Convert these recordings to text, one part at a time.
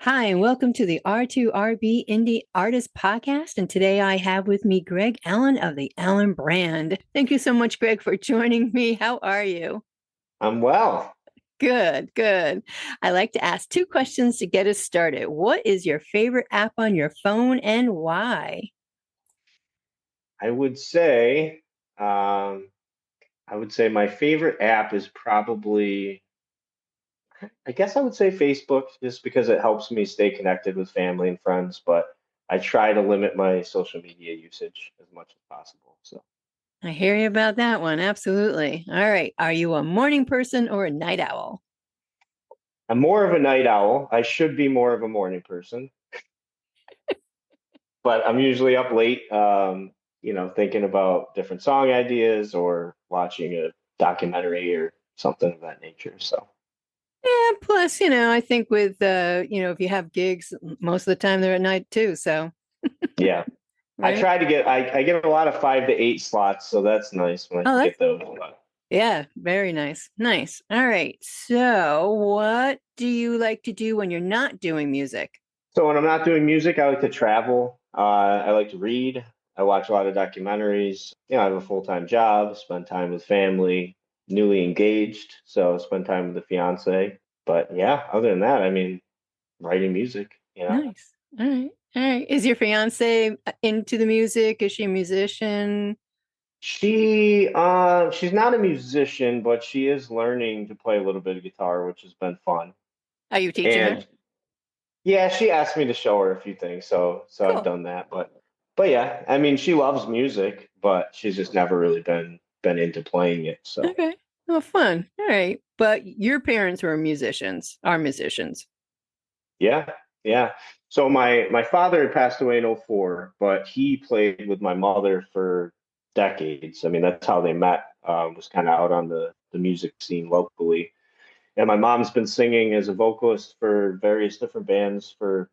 Hi, and welcome to the R2RB Indie Artist Podcast. And today I have with me Greg Allen of the Allen brand. Thank you so much, Greg, for joining me. How are you? I'm well. Good, good. I like to ask two questions to get us started. What is your favorite app on your phone and why? I would say, um, I would say my favorite app is probably, I guess I would say Facebook, just because it helps me stay connected with family and friends. But I try to limit my social media usage as much as possible. So I hear you about that one. Absolutely. All right. Are you a morning person or a night owl? I'm more of a night owl. I should be more of a morning person, but I'm usually up late, thinking about different song ideas or watching a documentary or something of that nature. So. Yeah, plus, I think with if you have gigs, most of the time they're at night too. So, Yeah. I right? try to get I get a lot of 5 to 8 slots, so that's nice when I Oh, can that's get those. But yeah, very nice. Nice. All right. So, what do you like to do when you're not doing music? so when I'm not doing music, I like to travel. I like to read. I watch a lot of documentaries. I have a full-time job, spend time with family, newly engaged, so spend time with the fiance. But yeah, other than that, I mean, writing music. Nice. All right. All right. Is your fiance into the music? Is she a musician? She's not a musician, but she is learning to play a little bit of guitar, which has been fun. Are you teaching her? And yeah, she asked me to show her a few things, so I've Cool. done that. But yeah, I mean, she loves music, but she's just never really been into playing it. So Okay. Oh, fun. All right. But your parents were musicians, are musicians. yeah, yeah. So my father had passed away in '04, but he played with my mother for decades. I mean, that's how they met. Was kind of out on the music scene locally. And my mom's been singing as a vocalist for various different bands for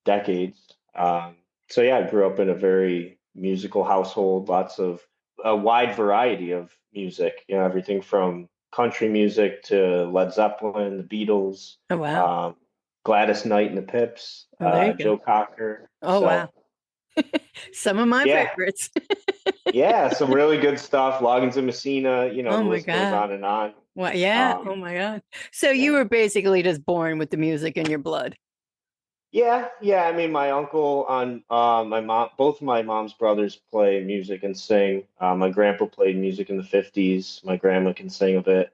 decades. So yeah, I grew up in a very musical household, lots of a wide variety of music, everything from country music to Led Zeppelin, the Beatles, Oh, wow. um, Gladys Knight and the Pips, Oh, there you go. Joe Cocker. Oh, So wow. Some of my yeah, favorites. yeah, some really good stuff. Loggins and Messina, Oh, the my list goes God. on and on. Well, yeah. Oh, Um, my God. So you yeah. were basically just born with the music in your blood. Yeah, yeah. I mean, my uncle on my mom, both of my mom's brothers play music and sing. My grandpa played music in the '50s. My grandma can sing a bit.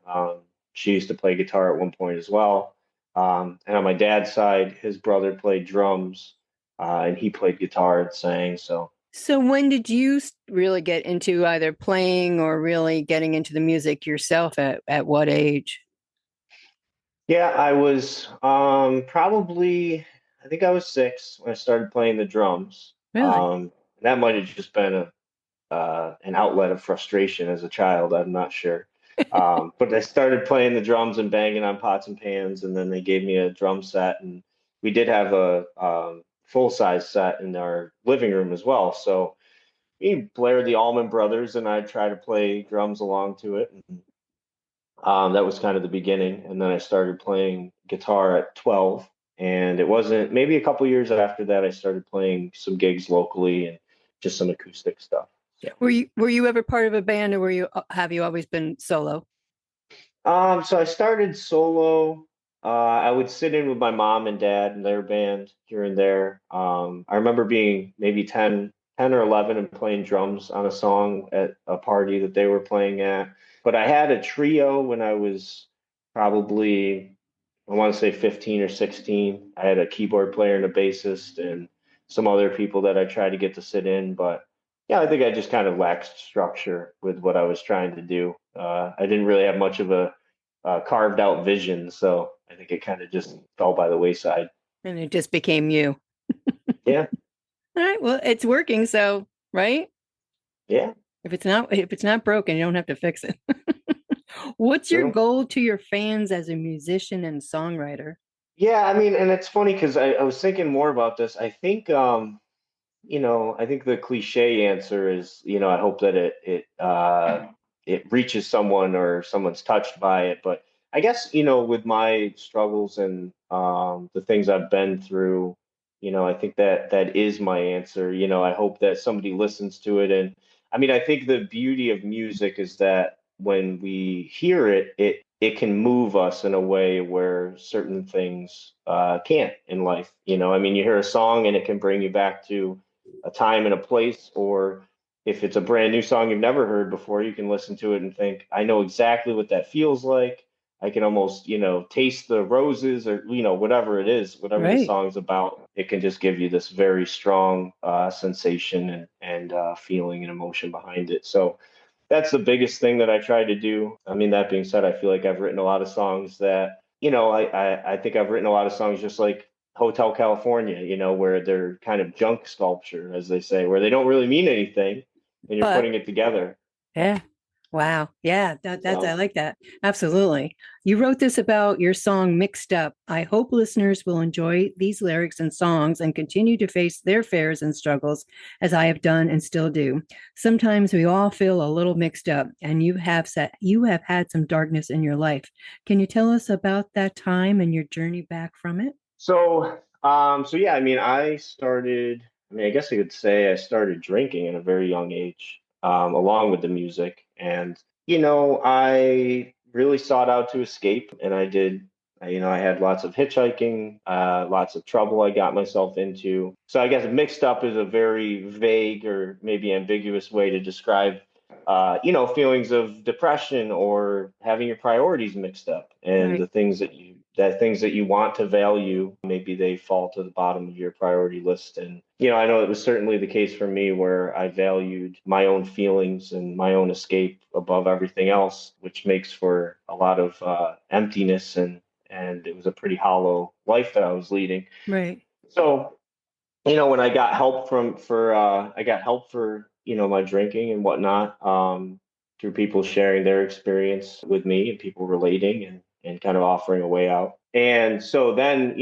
She used to play guitar at one point as well. And on my dad's side, his brother played drums, and he played guitar and sang. So So when did you really get into either playing or really getting into the music yourself at what age? yeah, I was probably I think I was 6 when I started playing the drums. Really? That might have just been an outlet of frustration as a child. I'm not sure. But I started playing the drums and banging on pots and pans, and then they gave me a drum set, and we did have a full size set in our living room as well. So we blared the Allman Brothers, and I tried to play drums along to it. And, that was kind of the beginning, and then I started playing guitar at 12. And it wasn't maybe a couple years after that I started playing some gigs locally and just some acoustic stuff. So. Were you ever part of a band or have you always been solo? So I started solo. I would sit in with my mom and dad and their band here and there. I remember being maybe 10 or 11 and playing drums on a song at a party that they were playing at. But I had a trio when I was probably, I want to say 15 or 16. I had a keyboard player and a bassist and some other people that I tried to get to sit in. But yeah, I think I just kind of lacked structure with what I was trying to do. I didn't really have much of a carved out vision, so I think it kind of just fell by the wayside. And it just became you. Yeah, All right. Well, it's working, so right? yeah, If it's not broken, you don't have to fix it. What's your true. goal to your fans as a musician and songwriter? Yeah, I mean, and it's funny because I was thinking more about this. I think the cliche answer is, I hope that it reaches someone or someone's touched by it. But I guess, with my struggles and the things I've been through, I think that that is my answer. I hope that somebody listens to it. And I mean, I think the beauty of music is that when we hear it, it can move us in a way where certain things can't in life. I mean, you hear a song and it can bring you back to a time and a place, or if it's a brand new song you've never heard before, you can listen to it and think, I know exactly what that feels like. I can almost, taste the roses, or, whatever it is, whatever the Right. song's about. It can just give you this very strong sensation and feeling and emotion behind it. So that's the biggest thing that I try to do. I mean, that being said, I feel like I've written a lot of songs that, I think I've written a lot of songs just like Hotel California, where they're kind of junk sculpture, as they say, where they don't really mean anything and you're But putting it together. yeah. Wow. Yeah, that's I So. like that. Absolutely. You wrote this about your song Mixed Up. I hope listeners will enjoy these lyrics and songs and continue to face their fears and struggles as I have done and still do. Sometimes we all feel a little mixed up, and you have had some darkness in your life. Can you tell us about that time and your journey back from it? So yeah, I mean, I guess I could say I started drinking at a very young age, along with the music. And, I really sought out to escape, and I did. I had lots of hitchhiking, lots of trouble I got myself into. So I guess mixed up is a very vague or maybe ambiguous way to describe, feelings of depression or having your priorities mixed up, and Right. the things that you want to value, maybe they fall to the bottom of your priority list. And, I know it was certainly the case for me, where I valued my own feelings and my own escape above everything else, which makes for a lot of emptiness, and it was a pretty hollow life that I was leading. Right. So, when I got help I got help for, my drinking and whatnot, through people sharing their experience with me and people relating and kind of offering a way out. And so then,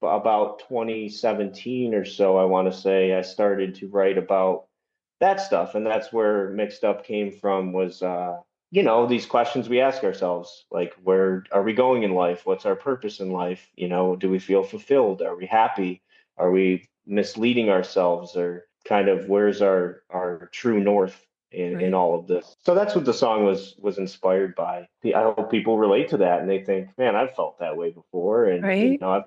about 2017 or so, I want to say, I started to write about that stuff. And that's where Mixed Up came from, was, these questions we ask ourselves, like, where are we going in life? What's our purpose in life? Do we feel fulfilled? Are we happy? Are we misleading ourselves, or kind of where's our true north in Right. all of this? So that's what the song was inspired by. I hope people relate to that and they think, man, I've felt that way before, and Right. I've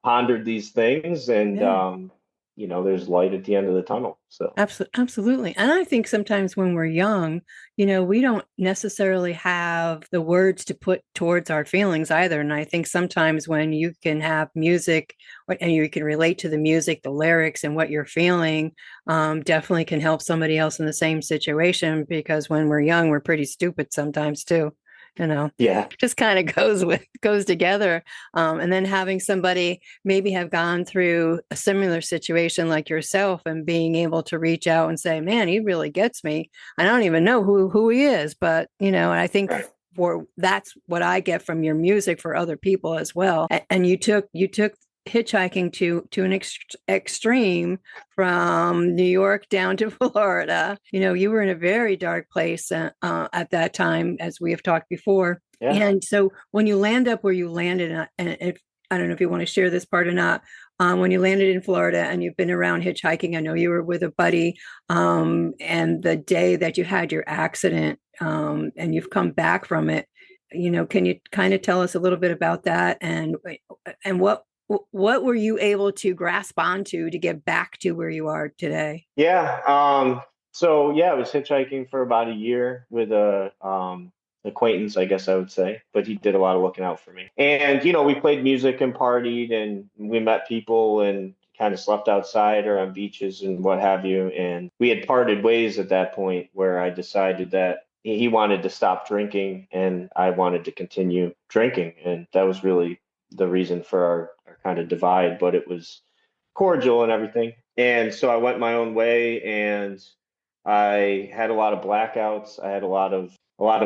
pondered these things, and Yeah. there's light at the end of the tunnel. So. Absolutely. And I think sometimes when we're young, we don't necessarily have the words to put towards our feelings either. And I think sometimes when you can have music and you can relate to the music, the lyrics, and what you're feeling, definitely can help somebody else in the same situation. Because when we're young, we're pretty stupid sometimes too. You know, Yeah. just kind of goes together. And then having somebody maybe have gone through a similar situation like yourself and being able to reach out and say, man, he really gets me. I don't even know who he is, but and I think Right. for that's what I get from your music for other people as well. And you took hitchhiking to an extreme from New York down to Florida. You were in a very dark place at that time, as we have talked before. Yeah. And so when you land up where you landed, and if I don't know if you want to share this part or not. When you landed in Florida and you've been around hitchhiking, I know you were with a buddy, and the day that you had your accident, and you've come back from it. Can you kind of tell us a little bit about that, and what were you able to grasp onto to get back to where you are today? Yeah. So yeah, I was hitchhiking for about a year with a acquaintance, I guess I would say, but he did a lot of looking out for me. And we played music and partied, and we met people and kind of slept outside or on beaches and what have you. And we had parted ways at that point, where I decided that he wanted to stop drinking and I wanted to continue drinking. And that was really the reason for our kind of divide, but it was cordial and everything. And so I went my own way, and I had a lot of blackouts. I had a lot of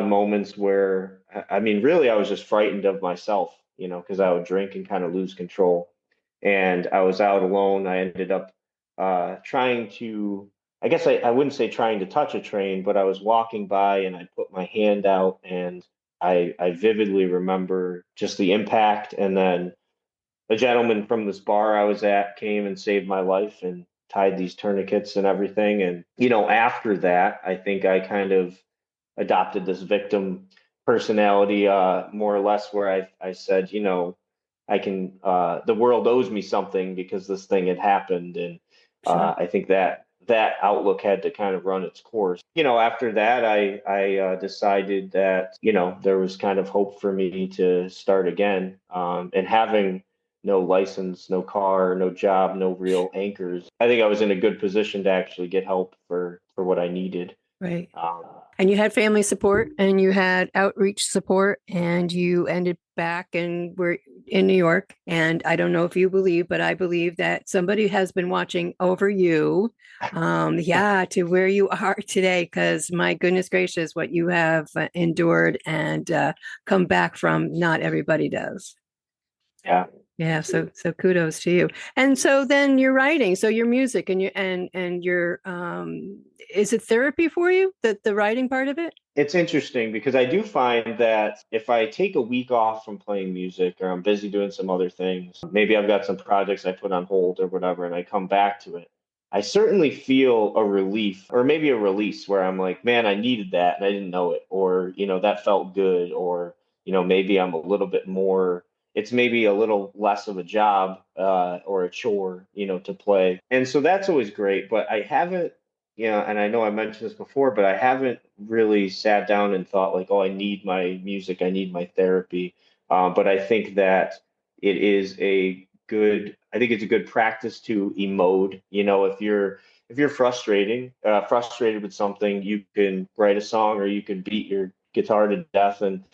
moments where, I mean, really, I was just frightened of myself, because I would drink and kind of lose control. And I was out alone. I ended up trying to, I guess I wouldn't say trying to touch a train, but I was walking by and I put my hand out, and I vividly remember just the impact, and then a gentleman from this bar I was at came and saved my life and tied these tourniquets and everything. And, after that, I think I kind of adopted this victim personality, more or less, where I said, the world owes me something because this thing had happened. And Sure. I think that outlook had to kind of run its course. After that, I decided that, there was kind of hope for me to start again. And having no license, no car, no job, no real anchors, I think I was in a good position to actually get help for what I needed. Right. Um, And you had family support and you had outreach support and you ended back and were in New York. And I don't know if you believe, but I believe that somebody has been watching over you, yeah, to where you are today. Because my goodness gracious, what you have endured and come back from, not everybody does. yeah. Yeah, so kudos to you. And so then you're writing, so your music and your is it therapy for you, the writing part of it? It's interesting because I do find that if I take a week off from playing music or I'm busy doing some other things, maybe I've got some projects I put on hold or whatever, and I come back to it, I certainly feel a relief or maybe a release where I'm like, man, I needed that and I didn't know it, or, that felt good, or, maybe I'm a little bit more, it's maybe a little less of a job, or a chore, to play. And so that's always great, but I haven't, and I know I mentioned this before, but I haven't really sat down and thought like, oh, I need my music, I need my therapy. But I think that I think it's a good practice to emote. If you're frustrated with something, you can write a song or you can beat your guitar to death and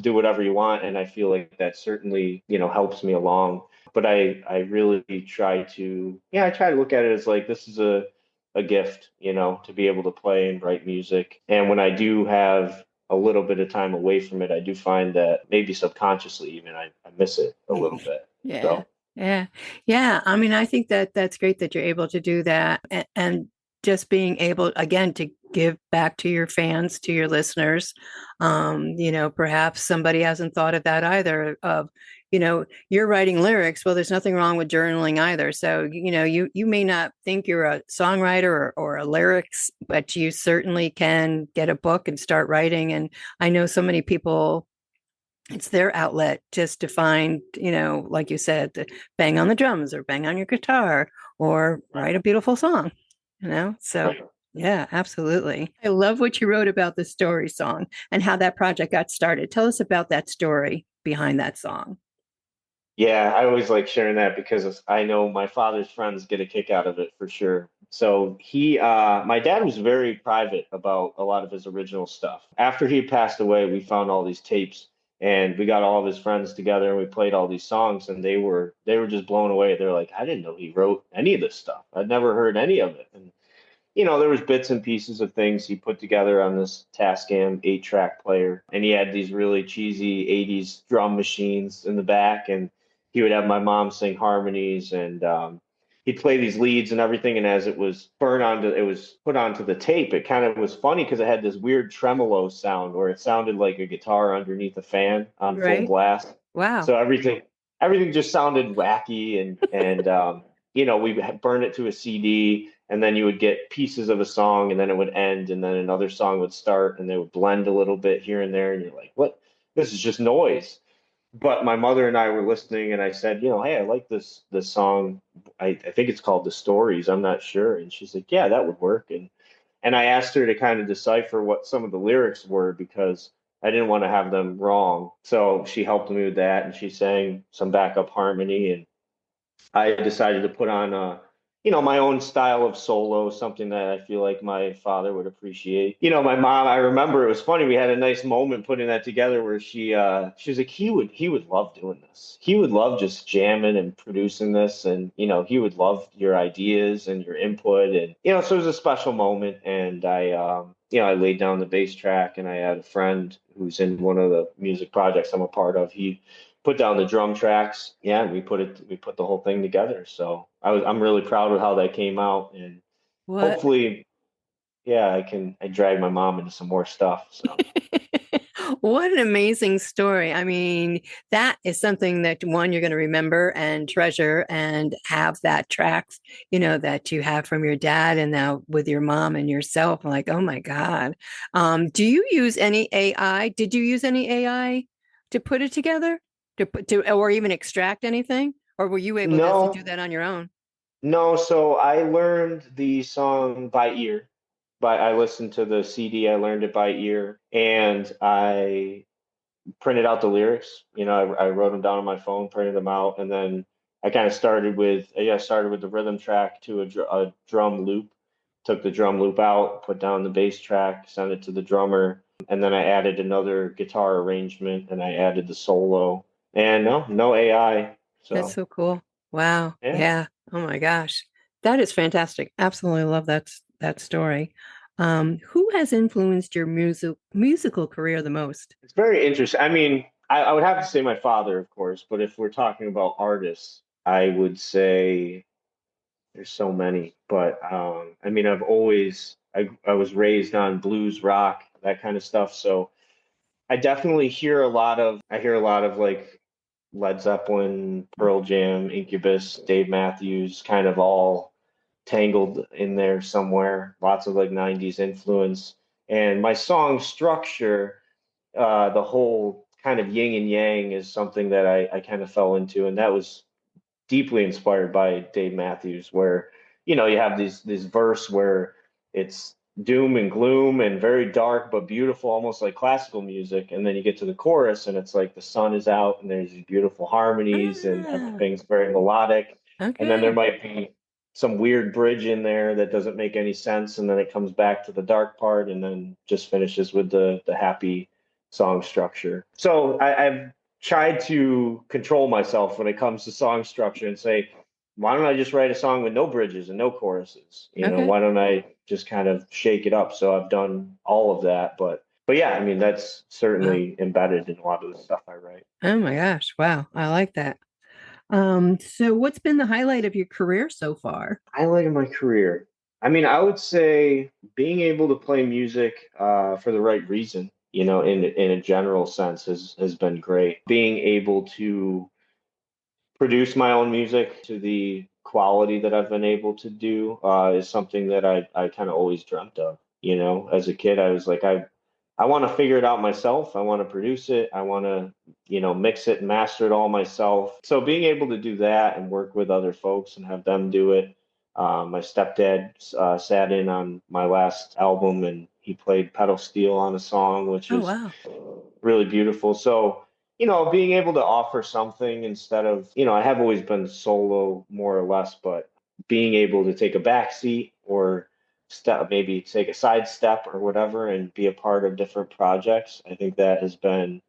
do whatever you want. And I feel like that certainly helps me along. But I really try to I try to look at it as like this is a gift, to be able to play and write music. And when I do have a little bit of time away from it, I do find that maybe subconsciously even I miss it a little bit. Yeah. So Yeah. Yeah. I mean, I think that that's great that you're able to do that and just being able again to give back to your fans, to your listeners. Perhaps somebody hasn't thought of that either of, you're writing lyrics. Well, there's nothing wrong with journaling either. So, you may not think you're a songwriter or a lyrics, but you certainly can get a book and start writing. And I know so many people it's their outlet just to find, like you said, to bang on the drums or bang on your guitar or write a beautiful song. So right. yeah, absolutely. I love what you wrote about the story song and how that project got started. Tell us about that story behind that song. Yeah, I always like sharing that because I know my father's friends get a kick out of it for sure. So my dad was very private about a lot of his original stuff. After he passed away, we found all these tapes and we got all of his friends together and we played all these songs and they were just blown away. They're like, I didn't know he wrote any of this stuff. I'd never heard any of it. And there was bits and pieces of things he put together on this Tascam 8-track player, and he had these really cheesy '80s drum machines in the back, and he would have my mom sing harmonies, and he'd play these leads and everything. And as it was put onto the tape, it kind of was funny because it had this weird tremolo sound where it sounded like a guitar underneath a fan on full Right. blast. Wow. So everything just sounded wacky, and we burned it to a CD, and then you would get pieces of a song, and then it would end, and then another song would start, and they would blend a little bit here and there, and you're like, "What? This is just noise." But my mother and I were listening, and I said, "Hey, I like this song. I think it's called The Stories. I'm not sure." And she's like, "Yeah, that would work." And I asked her to kind of decipher what some of the lyrics were because I didn't want to have them wrong. So she helped me with that, and she sang some backup harmony, and I decided to put on my own style of solo, something that I feel like my father would appreciate. My mom, I remember it was funny. We had a nice moment putting that together where she was like, he would love doing this. He would love just jamming and producing this, and he would love your ideas and your input, and so it was a special moment. And I laid down the bass track, and I had a friend who's in one of the music projects I'm a part of. He put down the drum tracks. Yeah, and we put the whole thing together. So I'm really proud of how that came out, and What? hopefully, yeah, I drag my mom into some more stuff. So What an amazing story. I mean, that is something that one you're going to remember and treasure and have that track, that you have from your dad and now with your mom and yourself. Like, oh my God. Do you use any AI? Did you use any AI to put it together? To put to or even extract anything? Or were you able just to do No, that on your own? no. So I learned the song by ear, but I listened to the CD. I learned it by ear, and I printed out the lyrics. I wrote them down on my phone, printed them out, and then I kind of started with yeah, I started with the rhythm track to a drum loop. Took the drum loop out, put down the bass track, sent it to the drummer, and then I added another guitar arrangement, and I added the solo. And no AI. That's So so cool. Wow. yeah, Yeah. Oh my gosh. That is fantastic. Absolutely love that story. Who has influenced your musical career the most? it's very interesting. I mean, I would have to say my father, of course, but if we're talking about artists, I would say there's so many, but I mean, I was raised on blues, rock, that kind of stuff. So I definitely hear a lot of like Led Zeppelin, Pearl Jam, Incubus, Dave Matthews, kind of all tangled in there somewhere. Lots of like '90s influence, and my song structure, the whole kind of yin and yang, is something that I kind of fell into, and that was deeply inspired by Dave Matthews, where you have this verse where it's doom and gloom and very dark but beautiful, almost like classical music, and then you get to the chorus and it's like the sun is out and there's these beautiful harmonies and Ah, everything's very melodic, and then there okay. might be some weird bridge in there that doesn't make any sense, and then it comes back to the dark part and then just finishes with the happy song structure. So I've tried to control myself when it comes to song structure and say, why don't I just write a song with no bridges and no choruses? Okay. Why don't I just kind of shake it up? So I've done all of that, but yeah, I mean that's Wow. certainly embedded in a lot of the stuff I write. Oh my gosh. Wow. I like that. So what's been the highlight of your career so far? Highlight of my career. I mean, I would say being able to play music for the right reason, in a general sense has been great. Being able to produce my own music to the quality that I've been able to do is something that I kind of always dreamt of. As a kid, I was like, I want to figure it out myself. I want to produce it. I want to, mix it and master it all myself. So being able to do that and work with other folks and have them do it. My stepdad sat in on my last album and he played pedal steel on a song, which Oh was wow. really beautiful. So, being able to offer something instead of, I have always been solo more or less, but being able to take a back seat or maybe take a side step or whatever and be a part of different projects, I think that has been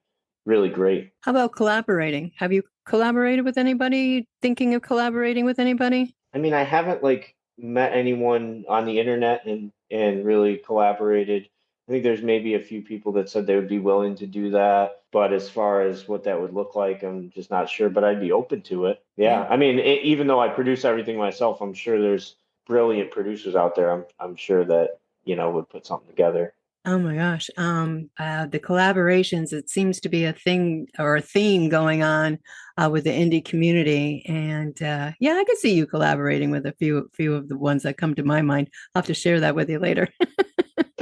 really great. How about collaborating? Have you collaborated with anybody? Thinking of collaborating with anybody? I mean, I haven't like met anyone on the internet and really collaborated. I think there's maybe a few people that said they would be willing to do that, but as far as what that would look like, I'm just not sure. But I'd be open to it. Yeah. Yeah, I mean, even though I produce everything myself, I'm sure there's brilliant producers out there. I'm sure that would put something together. Oh my gosh. The collaborations, it seems to be a thing or a theme going on with the indie community. And yeah, I could see you collaborating with a few of the ones that come to my mind. I'll have to share that with you later.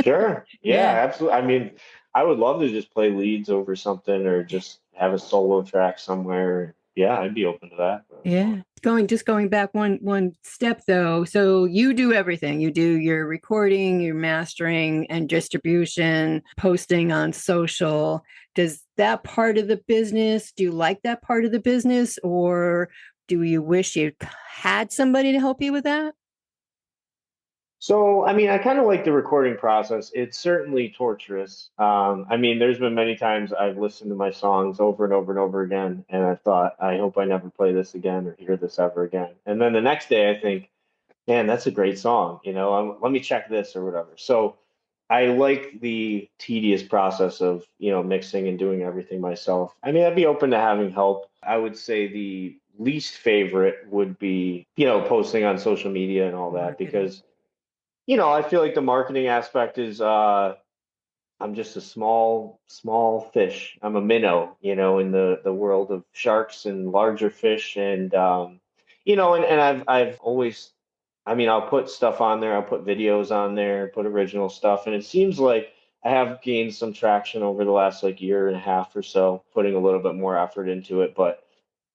Sure. Yeah, Yeah. absolutely. I mean, I would love to just play leads over something or just have a solo track somewhere. Yeah, I'd be open to that. Yeah. Going back one step though. So you do everything. You do your recording, your mastering and distribution, posting on social. Does that part of the business, do you like that part of the business, or do you wish you had somebody to help you with that? So, I mean, I kind of like the recording process. It's certainly torturous. I mean, there's been many times I've listened to my songs over and over and over again, and I thought, I hope I never play this again or hear this ever again. And then the next day, I think, man, that's a great song. Let me check this or whatever. So, I like the tedious process of, mixing and doing everything myself. I mean, I'd be open to having help. I would say the least favorite would be, posting on social media and all that Marketing. because I feel like the marketing aspect is I'm just a small fish. I'm a minnow, in the world of sharks and larger fish. And and I've always, I mean, I'll put stuff on there, I'll put videos on there, put original stuff, and it seems like I have gained some traction over the last like year and a half or so, putting a little bit more effort into it. But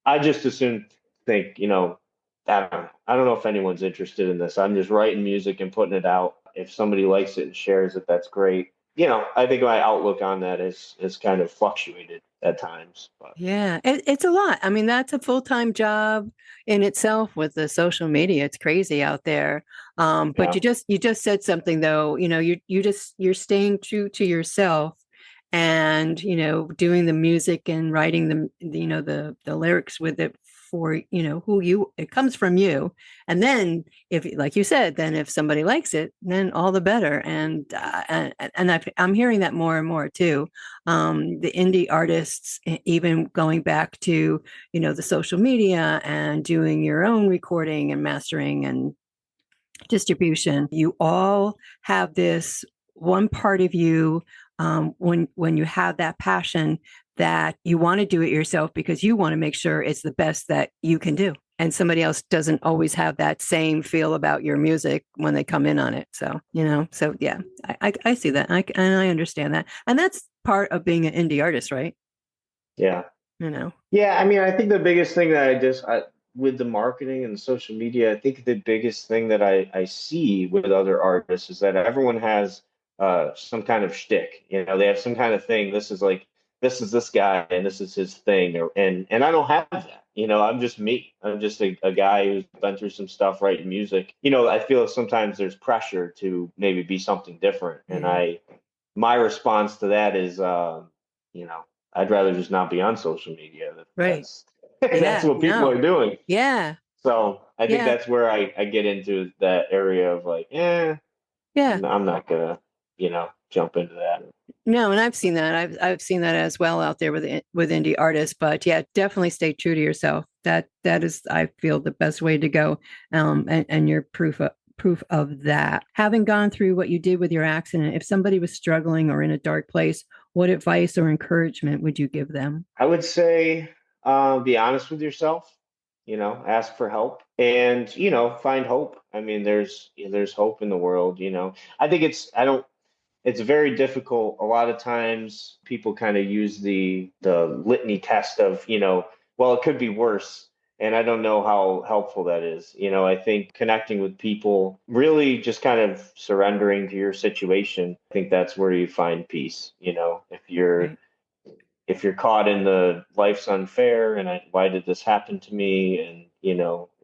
I just as soon think, I don't know if anyone's interested in this. I'm just writing music and putting it out. If somebody likes it and shares it, that's great. I think my outlook on that is kind of fluctuated at times, but Yeah, it's a lot. I mean, that's a full-time job in itself with the social media. It's crazy out there. But yeah, you just said something though, you're staying true to yourself and, doing the music and writing the lyrics with it for, it comes from you. And then if, like you said, then if somebody likes it, then all the better. And I'm hearing that more and more too. The indie artists, even going back to, the social media and doing your own recording and mastering and distribution. You all have this one part of you, when you have that passion, that you want to do it yourself because you want to make sure it's the best that you can do. And somebody else doesn't always have that same feel about your music when they come in on it. So yeah, I see that. And I understand that. And that's part of being an indie artist, right? yeah. You know, Yeah, I mean, I think the biggest thing that with the marketing and social media, I think the biggest thing that I see with other artists is that everyone has some kind of shtick. They have some kind of thing. This is this guy and this is his thing, and I don't have that. I'm just me. I'm just a guy who's been through some stuff writing music. I feel sometimes there's pressure to maybe be something different, and yeah, my response to that is, you know, I'd rather just not be on social media. right. That's that's Yeah, what people no. are doing. Yeah, So I think yeah, that's where I get into that area of like, yeah. I'm not gonna, jump into that. No, and I've seen that. I've seen that as well out there with indie artists. But yeah, definitely stay true to yourself. That is, I feel, the best way to go. And you're proof of that. Having gone through what you did with your accident, if somebody was struggling or in a dark place, what advice or encouragement would you give them? I would say, be honest with yourself. Ask for help, and find hope. I mean, there's hope in the world. I think it's very difficult. A lot of times people kind of use the litany test of, well, it could be worse. And I don't know how helpful that is. I think connecting with people, really just kind of surrendering to your situation, I think that's where you find peace. Right, If you're caught in the life's unfair and why did this happen to me, and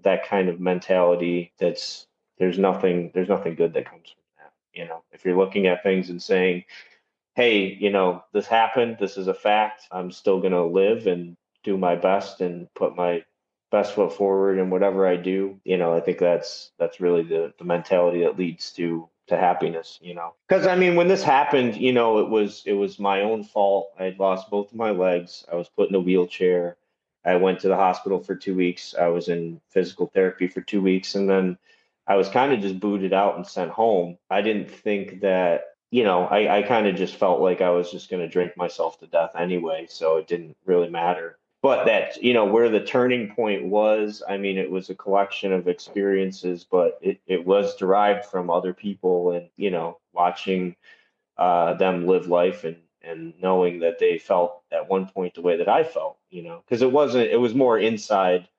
that kind of mentality, there's nothing good that comes from that. If you're looking at things and saying, hey, this happened, this is a fact, I'm still going to live and do my best and put my best foot forward in whatever I do. I think that's really the mentality that leads to happiness. Because I mean, when this happened, it was my own fault. I had lost both of my legs. I was put in a wheelchair. I went to the hospital for 2 weeks. I was in physical therapy for 2 weeks, and then I was kind of just booted out and sent home. I didn't think that, I kind of just felt like I was just going to drink myself to death anyway, so it didn't really matter. But that, where the turning point was, I mean, it was a collection of experiences, but it was derived from other people and, watching them live life and knowing that they felt at one point the way that I felt, because it was more inside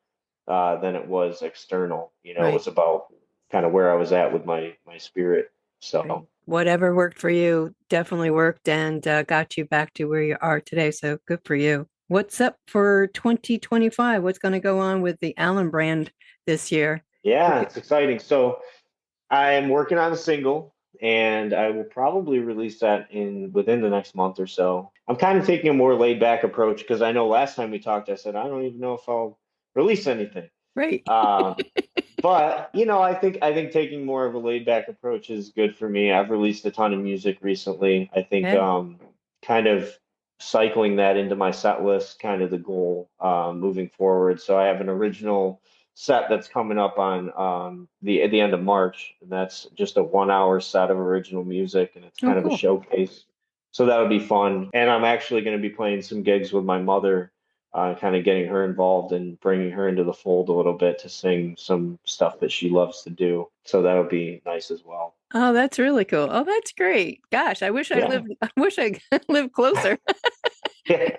than it was external. It right, was about kind of where I was at with my spirit. right. So. Whatever worked for you definitely worked and got you back to where you are today. So good for you. What's up for 2025? What's going to go on with the Allen brand this year? Yeah, it's exciting. So I'm working on a single, and I will probably release that in within the next month or so. I'm kind of taking a more laid back approach because I know last time we talked, I said I don't even know if I'll release anything. Right. Um, but I think taking more of a laid back approach is good for me. I've released a ton of music recently. I think Yeah. kind of cycling that into my set list, kind of the goal moving forward. So I have an original set that's coming up on the at the end of March, and that's just a 1 hour set of original music, and it's Oh, kind of a cool. showcase. So that would be fun. And I'm actually going to be playing some gigs with my mother, kind of getting her involved and bringing her into the fold a little bit to sing some stuff that she loves to do. So that would be nice as well. Oh, that's really cool. Oh, that's great. Gosh, I wish I Yeah. lived I wish I lived closer. Yeah,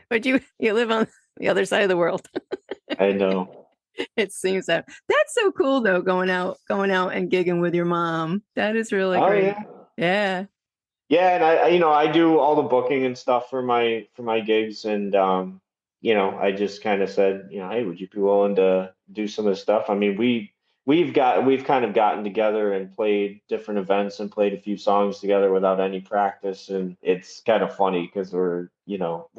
But you live on the other side of the world. I know. It seems that that's so cool though, going out and gigging with your mom. That is really Oh great. yeah. Yeah. Yeah, and I do all the booking and stuff for my gigs, and I just kind of said, hey, would you be willing to do some of the stuff? I mean, we've kind of gotten together and played different events and played a few songs together without any practice, and it's kind of funny because we're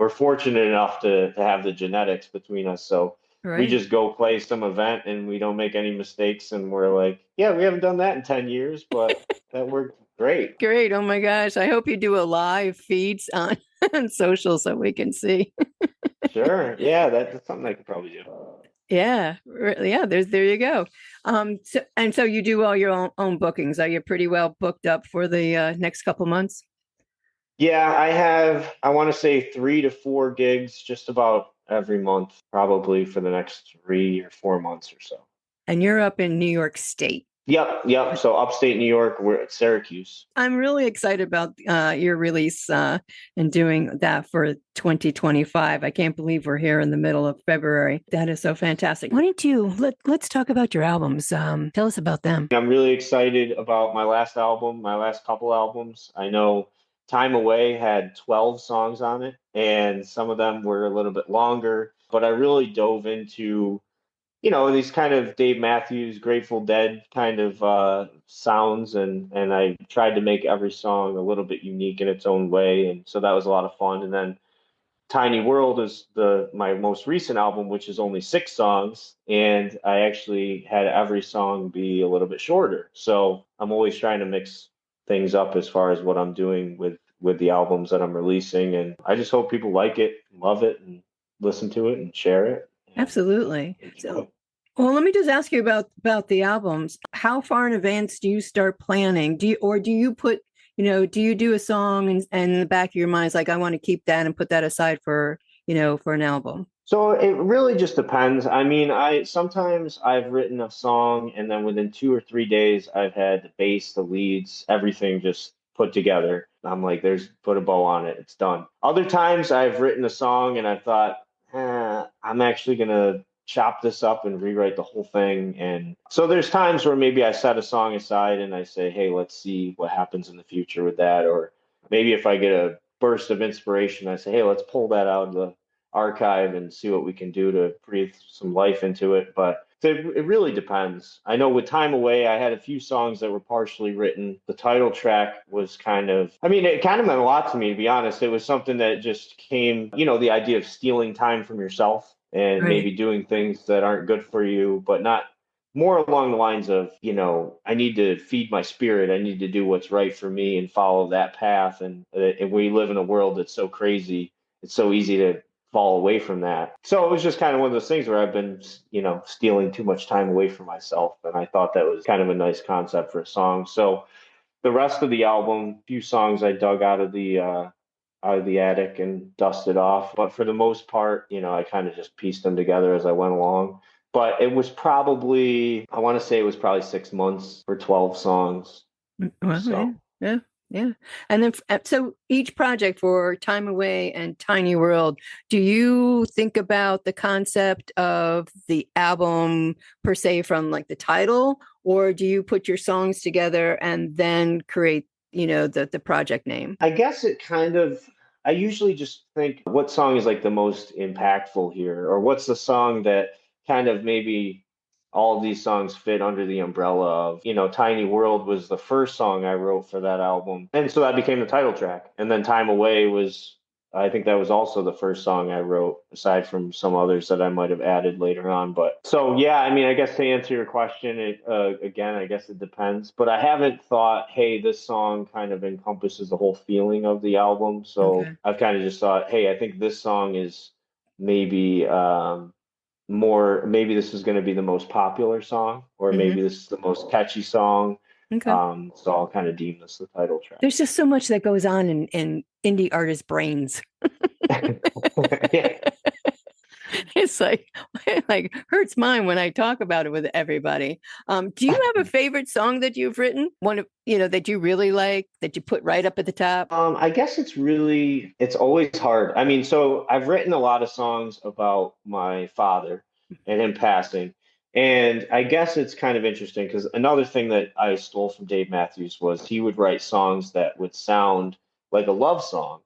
fortunate enough to have the genetics between us, so we Right. just go play some event and we don't make any mistakes, and we're like, yeah, we haven't done that in 10 years, but that worked great. Great. Oh my gosh. I hope you do a live feeds on, on social so we can see. Sure. Yeah, that's something I could probably do. Yeah. Yeah, there you go. So you do all your own bookings. Are you pretty well booked up for the next couple months? Yeah, I want to say 3 to 4 gigs just about every month, probably for the next 3 or 4 months or so. And you're up in New York State. Yep, yep. So upstate New York, we're at Syracuse. I'm really excited about your release and doing that for 2025. I can't believe we're here in the middle of February. That is so fantastic. Why don't you let's talk about your albums? Tell us about them. I'm really excited about my last album, my last couple albums. I know Time Away had 12 songs on it, and some of them were a little bit longer, but I really dove into these kind of Dave Matthews, Grateful Dead kind of sounds, and I tried to make every song a little bit unique in its own way, and so that was a lot of fun. And then Tiny World is the my most recent album, which is only 6 songs, and I actually had every song be a little bit shorter. So I'm always trying to mix things up as far as what I'm doing with the albums that I'm releasing, and I just hope people like it, love it, and listen to it and share it and Absolutely. enjoy So, it. well, let me just ask you about the albums. How far in advance do you start planning? Do you put, do you do a song and in the back of your mind is like, I want to keep that and put that aside for, for an album? So it really just depends. I mean, I sometimes I've written a song and then within 2 or 3 days I've had the bass, the leads, everything just put together. I'm like, there's put a bow on it, it's done. Other times I've written a song and I thought, I'm actually gonna chop this up and rewrite the whole thing. And so there's times where maybe I set a song aside and I say, hey, let's see what happens in the future with that. Or maybe if I get a burst of inspiration, I say, hey, let's pull that out of the archive and see what we can do to breathe some life into it. But it really depends. I know with Time Away, I had a few songs that were partially written. The title track was I mean, it kind of meant a lot to me, to be honest. It was something that just came, the idea of stealing time from yourself and Right. maybe doing things that aren't good for you, but not more along the lines of, I need to feed my spirit. I need to do what's right for me and follow that path. And we live in a world that's so crazy. It's so easy to fall away from that. So it was just kind of one of those things where I've been, stealing too much time away from myself. And I thought that was kind of a nice concept for a song. So the rest of the album, few songs I dug out of the attic and dusted off. But for the most part, I kind of just pieced them together as I went along. But it was probably, I want to say it was probably 6 months for 12 songs. Well, yeah, So yeah, yeah. And then, so each project for Time Away and Tiny World, do you think about the concept of the album per se from like the title, or do you put your songs together and then create, the project name? I guess I usually just think what song is like the most impactful here, or what's the song that kind of maybe all of these songs fit under the umbrella of, Tiny World was the first song I wrote for that album. And so that became the title track. And then Time Away I think that was also the first song I wrote, aside from some others that I might have added later on. But so, yeah, I mean, I guess to answer your question, again, I guess it depends. But I haven't thought, hey, this song kind of encompasses the whole feeling of the album. So Okay. I've kind of just thought, hey, I think this song is maybe maybe this is going to be the most popular song, or Hmm. maybe this is the most catchy song. Okay. So I'll kind of deem this the title track. There's just so much that goes on in indie artists' brains. Yeah. It's like hurts mine when I talk about it with everybody. Do you have a favorite song that you've written? One of that you really like that you put right up at the top? I guess it's always hard. I mean, so I've written a lot of songs about my father and him passing. And I guess it's kind of interesting because another thing that I stole from Dave Matthews was he would write songs that would sound like a love song.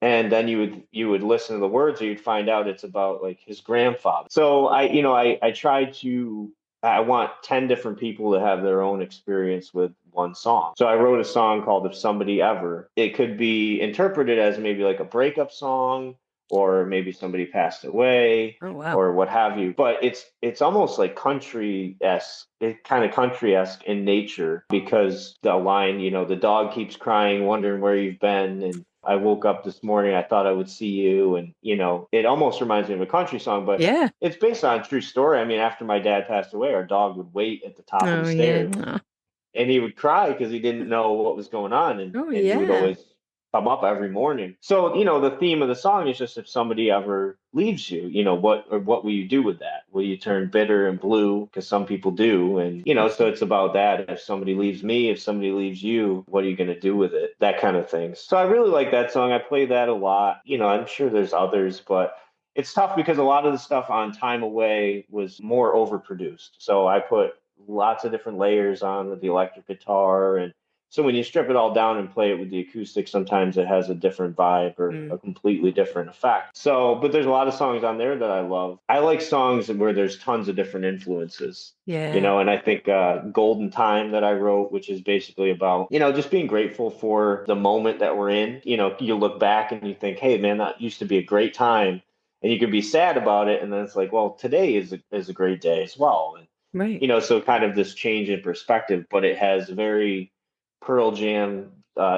And then you would listen to the words, or you'd find out it's about like his grandfather. So I try to I want 10 different people to have their own experience with one song. So I wrote a song called If Somebody Ever. It could be interpreted as maybe like a breakup song, or maybe somebody passed away, Oh wow. or what have you. But it's almost like country-esque, it kind of country-esque in nature, because the line, the dog keeps crying, wondering where you've been, and I woke up this morning, I thought I would see you. And, it almost reminds me of a country song, but Yeah. it's based on a true story. I mean, after my dad passed away, our dog would wait at the top of the Oh yeah. stairs, Oh, and he would cry because he didn't know what was going on. And, oh, and he would yeah. always come up every morning. So, the theme of the song is just, if somebody ever leaves you, what will you do with that? Will you turn bitter and blue? Because some people do. And, so it's about that. If somebody leaves me, if somebody leaves you, what are you going to do with it? That kind of thing. So I really like that song. I play that a lot. I'm sure there's others, but it's tough because a lot of the stuff on Time Away was more overproduced. So I put lots of different layers on with the electric guitar. And so when you strip it all down and play it with the acoustic, sometimes it has a different vibe or Mm, a completely different effect. So, but there's a lot of songs on there that I love. I like songs where there's tons of different influences. yeah. And I think Golden Time that I wrote, which is basically about, just being grateful for the moment that we're in. You look back and you think, hey, man, that used to be a great time. And you can be sad about it. And then it's like, well, today is a great day as well. And Right. so kind of this change in perspective, but it has very Pearl Jam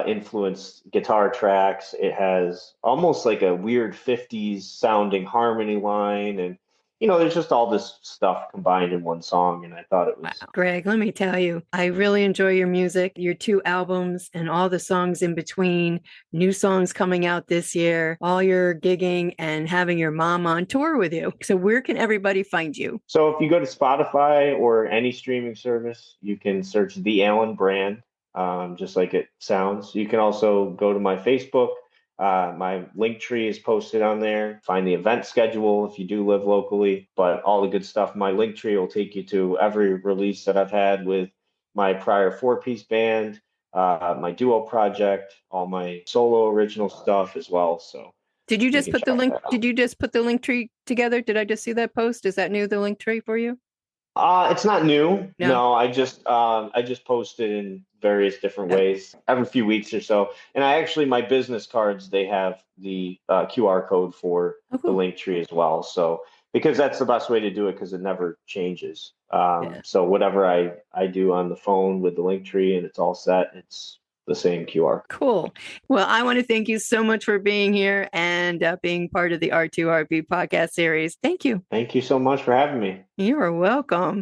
influenced guitar tracks. It has almost like a weird 50s sounding harmony line. And, there's just all this stuff combined in one song. And I thought it Wow. was. Greg, let me tell you, I really enjoy your music, your two albums, and all the songs in between, new songs coming out this year, all your gigging and having your mom on tour with you. So, where can everybody find you? So if you go to Spotify or any streaming service, you can search The Allen Brand, just like it sounds. You can also go to my Facebook. My link tree is posted on there. Find the event schedule if you do live locally, but all the good stuff. My link tree will take you to every release that I've had with my prior four-piece band, my duo project, all my solo original stuff as well. So Did you you just can put the check link? that out. Did you just put the link tree together? Did I just see that post? Is that new, the link tree for you? It's not new. No. No, I just post it in various different Oh, ways every few weeks or so. And I actually, my business cards, they have the QR code for oh, the cool. link tree as well. So because that's the best way to do it, because it never changes. Yeah. So whatever I do on the phone with the link tree and it's all set, it's the same QR. Cool. Well, I want to thank you so much for being here and being part of the R2RP podcast series. Thank you. Thank you so much for having me. You are welcome.